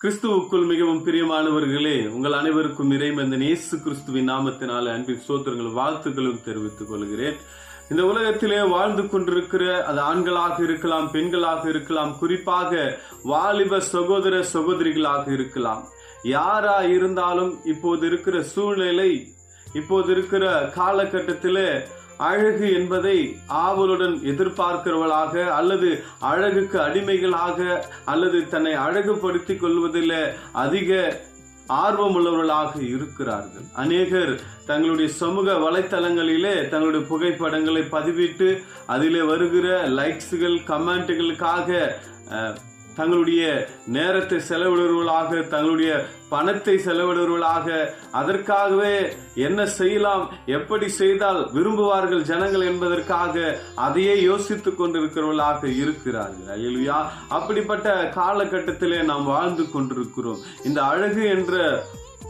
கிறிஸ்துவுக்குள் மிகவும் பிரியமானவர்களே, உங்கள் அனைவருக்கும் இறைமந்தன் இயேசு கிறிஸ்துவின் நாமத்தினால அன்பின் ஸ்தோத்திரங்களும் வாழ்த்துக்களும் தெரிவித்துக் கொள்கிறேன். இந்த உலகத்திலே வாழ்ந்து கொண்டிருக்கிற அது ஆண்களாக இருக்கலாம், பெண்களாக இருக்கலாம், குறிப்பாக வாலிப சகோதர சகோதரிகளாக இருக்கலாம், யாரா இருந்தாலும் இப்போது இருக்கிற சூழ்நிலை, இப்போது இருக்கிற காலகட்டத்திலே அழகு என்பதை ஆவலுடன் எதிர்பார்க்கிறவர்களாக அல்லது அழகுக்கு அடிமைகளாக அல்லது தன்னை அழகுபடுத்திக் கொள்வதில் அதிக ஆர்வமுள்ளவர்களாக இருக்கிறார்கள். அநேகர் தங்களுடைய சமூக வலைத்தளங்களிலே தங்களுடைய புகைப்படங்களை பதிவிட்டு அதிலே வருகிற லைக்ஸ்கள், கமெண்ட்களுக்காக தங்களுடைய நேரத்தை செலவிடுவர்களாக, தங்களுடைய பணத்தை செலவிடுவர்களாக, அதற்காகவே என்ன செய்யலாம், எப்படி செய்தால் விரும்புவார்கள் ஜனங்கள் என்பதற்காக அதையே யோசித்துக் கொண்டிருக்கிறவர்களாக இருக்கிறார்கள். அல்லேலூயா. அப்படிப்பட்ட காலகட்டத்திலே நாம் வாழ்ந்து கொண்டிருக்கிறோம். இந்த அழகு என்ற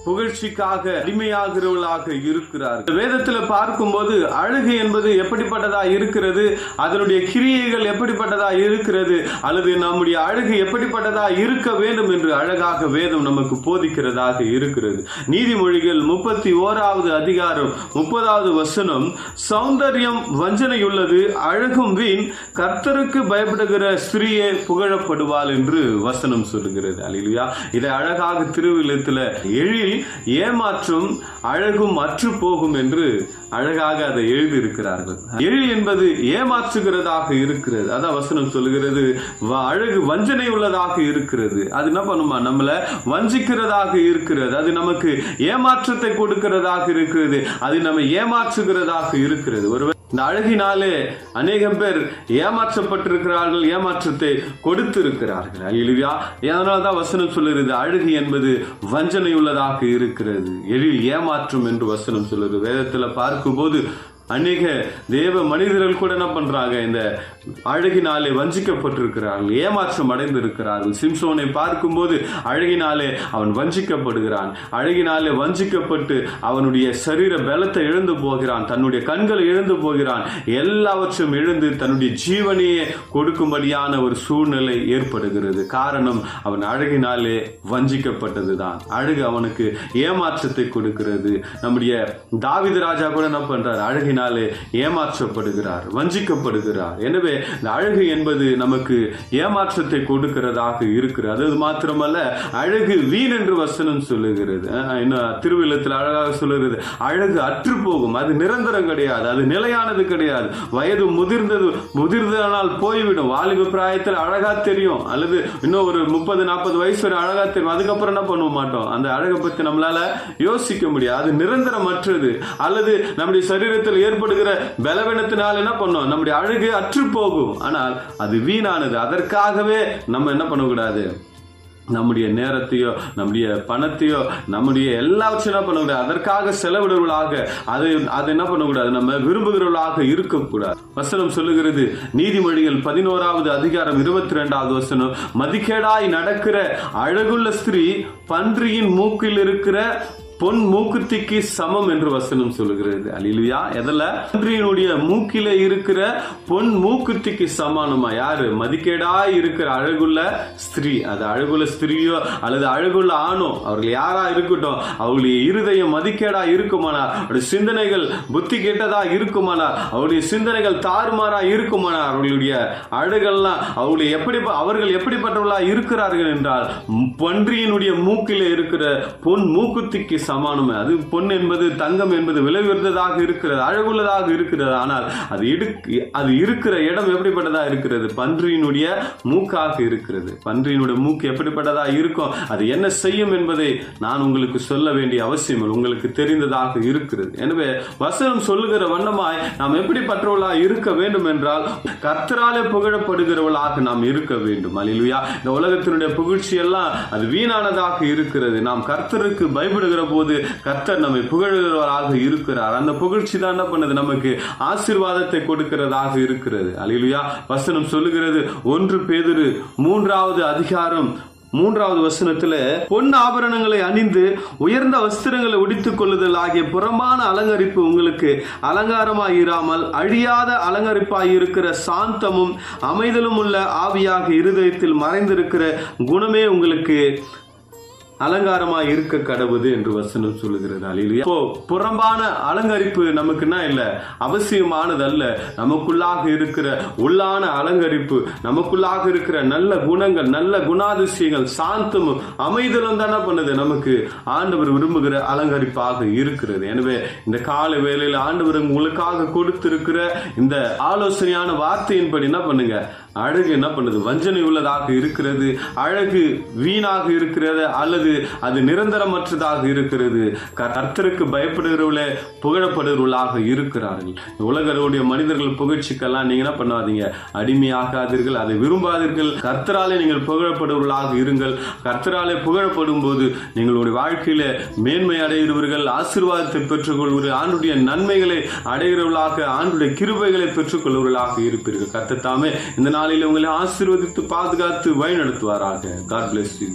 புகழ்ச்சிக்காக அடிமையாகிறவர்களாக இருக்கிறார்கள். வேதத்துல பார்க்கும்போது அழகு என்பது எப்படிப்பட்டதா இருக்கிறது, அதனுடைய கிரியைகள் எப்படிப்பட்டதா இருக்கிறது, அல்லது நம்முடைய அழகு எப்படிப்பட்டதா இருக்க வேண்டும் என்று அழகாக வேதம் நமக்கு போதிக்கிறதாக இருக்கிறது. நீதிமொழிகள் 31வது அதிகாரம் 30வது வசனம், சௌந்தர்யம் வஞ்சனையுள்ளது, அழகும் வீண், கர்த்தருக்கு பயப்படுகிற ஸ்திரீயே புகழப்படுவாள் என்று வசனம் சொல்லுகிறது. அல்லேலூயா. இதை அழகாக திருவிழத்துல எழில் ஏமாற்றும் அழகும் அற்று போகும் என்று அழகாக அதை எழுதியிருக்கிறார்கள். எழில் என்பது ஏமாற்றுகிறதாக இருக்கிறது. அதான் வசனம் சொல்லுகிறது. அழகு வஞ்சனை உள்ளதாக இருக்கிறது. அது என்ன பண்ணுமா, நம்மள வஞ்சிக்கிறதாக இருக்கிறது. அது நமக்கு ஏமாற்றத்தை கொடுக்கிறதாக இருக்கிறது. அது நம்ம ஏமாற்றுகிறதாக இருக்கிறது. ஒருவர் இந்த அழகினாலே அநேகம் பேர் ஏமாற்றப்பட்டிருக்கிறார்கள், ஏமாற்றத்தை கொடுத்து இருக்கிறார்கள். அல்லேலூயா. அதனால்தான் வசனம் சொல்லுகிறது, அழகு என்பது வஞ்சனை உள்ளதாக இருக்கிறது, எழில் ஏமாற்றும் என்று வசனம் சொல்லுது. வேதத்துல பார்க்கும்போது அநேக தேவ மனிதர்கள் கூட என்ன பண்றாங்க, இந்த அழகினாலே வஞ்சிக்கப்பட்டிருக்கிறார்கள், ஏமாற்றம் அடைந்திருக்கிறார்கள். சிம்சோனை பார்க்கும்போது அழகினாலே அவன் வஞ்சிக்கப்படுகிறான். அழகினாலே வஞ்சிக்கப்பட்டு அவனுடைய சரீர பலத்தை இழந்து போகிறான், தன்னுடைய கண்களை இழந்து போகிறான், எல்லாவற்றையும் இழந்து தன்னுடைய ஜீவனையே கொடுக்கும்படியான ஒரு சூழ்நிலை ஏற்படுகிறது. காரணம், அவன் அழகினாலே வஞ்சிக்கப்பட்டதுதான். அழகு அவனுக்கு ஏமாற்றத்தை கொடுக்கிறது. நம்முடைய தாவீது ராஜா கூட என்ன பண்றார், அழகினாலே ஏமாற்றப்படுகிறார், வஞ்சிக்கப்படுகிறார். எனவே இந்த அழகு என்பது நமக்கு ஏமாற்றத்தை கொடுக்கிறதாக இருக்கிறது. அது மாத்திரமல்ல, அழகு வீண் என்று வசனம் சொல்லுகிறது. திருவிழத்தில் அழகாக சொல்லுகிறது, அழகு அற்று போகும், அது நிரந்தரம் கிடையாது, அது நிலையானது கிடையாது. வயது முதிர்ந்தனால் போய்விடும். வாலிப பிராயத்தில் அழகா தெரியும், அல்லது இன்னும் ஒரு 30-40 வயசு வரை அழகா தெரியும். அதுக்கப்புறம் என்ன பண்ண மாட்டோம், அந்த அழகை பற்றி நம்மளால யோசிக்க முடியாது. அது நிரந்தரமற்றது. அல்லது நம்முடைய சரீரத்தில் ஏற்படுகிற பலவீனத்தினால் என்ன பண்ணோம், நம்முடைய அழகு அற்று போகும். ஆனால் அது வீணானது. அதற்காகவே நம்ம என்ன பண்ணக்கூடாது, நம்முடைய நேரத்தையோ நம்முடைய பணத்தையோ நம்முடைய எல்லாவற்றையும் என்ன பண்ணக்கூடாது, அதற்காக செலவிடுவர்களாக அது என்ன பண்ணக்கூடாது, நம்ம விரும்புகிறவர்களாக இருக்கக்கூடாது. வசனம் சொல்லுகிறது, நீதிமொழிகள் 11வது அதிகாரம் 22வது வசனம், மதிக்கேடாய் நடக்கிற அழகுள்ள ஸ்திரீ பன்றியின் மூக்கில் இருக்கிற பொன் மூக்குத்திக்கு சமம் என்று வசனம் சொல்லுகிறது. அல்லேலூயா. எதல, பன்றியினுடைய மூக்கில இருக்கிற பொன் மூக்குத்திக்கு சமானமா? யாரு? மதிக்கேடாய் இருக்கிற அழகுள்ள ஸ்திரீ. அது அழகுள்ள ஸ்திரீயோ அல்லது அழகுள்ள ஆணோ, அவர்கள் யாரா இருக்கட்டும், அவருடைய இருதயம் மதிக்கேடா இருக்குமானார், அவருடைய சிந்தனைகள் புத்தி கேட்டதா இருக்குமானார், அவருடைய சிந்தனைகள் தாறுமாறா இருக்குமானார், அவர்களுடைய அழகெல்லாம் அவர்கள் எப்படிப்பட்டவர்களா இருக்கிறார்கள் என்றால், பன்றியினுடைய மூக்கில இருக்கிற பொன் மூக்குத்திக்கு சமானமே. அது பொன் என்பது, தங்கம் என்பது விலை உயர்ந்ததாக இருக்கிறது, அழகுள்ளதாக இருக்கிறது. ஆனால் அது இருக்கிற இடம் எப்படிப்பட்டதா இருக்கிறது, பன்றியினுடைய மூக்காக இருக்கிறது. பன்றியினுடைய மூக்கு எப்படிப்பட்டதா இருக்கும், அது என்ன செய்யும் என்பதை நான் உங்களுக்கு சொல்ல வேண்டிய அவசியம் உங்களுக்கு தெரிந்ததாக இருக்கிறது. எனவே வசனம் சொல்லுகிற வண்ணமாய் நாம் எப்படிப்பட்டவர்களாக இருக்க வேண்டும் என்றால், கர்த்தராலே புகழப்படுகிறவர்களாக நாம் இருக்க வேண்டும். அல்லேலூயா. இந்த உலகத்தினுடைய புகழ்ச்சி எல்லாம் அது வீணானதாக இருக்கிறது. நாம் கர்த்தருக்கு பயப்படுகிற போது கர்த்தர் நம்மை புகழ்கிறவராக இருக்கிறார். அந்த புகழ்ச்சி தான் என்ன பண்ணுது, நமக்கு ஆசீர்வாதத்தை கொடுக்கிறதாக இருக்கிறது. அல்லேலூயா. வசனம் சொல்லுகிறது, 1 பேதுரு 3வது அதிகாரம் 3வது வசனத்துல, பொன் ஆபரணங்களை அணிந்து உயர்ந்த வஸ்திரங்களை உடித்துக் கொள்ளுதல் ஆகிய புறமான அலங்கரிப்பு உங்களுக்கு அலங்காரமாயிராமல் அழியாத அலங்கரிப்பாயிருக்கிற சாந்தமும் அமைதலும் உள்ள ஆவியாக இருதயத்தில் மறைந்திருக்கிற குணமே உங்களுக்கு அலங்காரமாய் இருக்க கடவுது என்று வசனம் சொல்லுகிறது. அல்லேலூயா. இப்போ புறம்பான அலங்கரிப்பு நமக்குன்னா இல்ல, அவசியமானது அல்ல. நமக்குள்ளாக இருக்கிற உள்ளான அலங்கரிப்பு, நமக்குள்ளாக இருக்கிற நல்ல குணங்கள், நல்ல குணாதிசயங்கள், சாந்தமும் அமைதலும் தானே பண்ணுது நமக்கு ஆண்டவர் விரும்புகிற அலங்கரிப்பாக இருக்கிறது. எனவே இந்த கால வேளையில் ஆண்டவர் உங்களுக்காக கொடுத்திருக்கிற இந்த ஆலோசனையான வார்த்தையின்படி என்ன பண்ணுங்க, அழகு என்ன பண்ணுது, வஞ்சனை உள்ளதாக இருக்கிறது, அழகு வீணாக இருக்கிறது, அல்லது அது நிரந்தரமற்றதாக இருக்கிறது. கர்த்தருக்கு பயப்படுகிறவர்களே புகழப்படுகிறவர்களாக இருக்கிறார்கள். உலகருடைய மனிதர்கள் புகழ்ச்சிக்கெல்லாம் நீங்க என்ன பண்ணாதீங்க, அடிமையாகாதீர்கள், அதை விரும்பாதீர்கள். கர்த்தராலே நீங்கள் புகழப்படுவர்களாக இருங்கள். கர்த்தராலே புகழப்படும் போது நீங்களுடைய வாழ்க்கையில மேன்மை அடைகிறவர்கள், ஆசீர்வாதத்தை பெற்றுக்கொள்வர்கள், ஆண்டுடைய நன்மைகளை அடைகிறவர்களாக, ஆண்டுடைய கிருபைகளை பெற்றுக்கொள்வர்களாக இருப்பீர்கள். கர்த்தர் தாமே இந்த நாளில் உங்களை ஆசீர்வதித்து பாதுகாத்து வழி நடத்துவாராக. God bless you.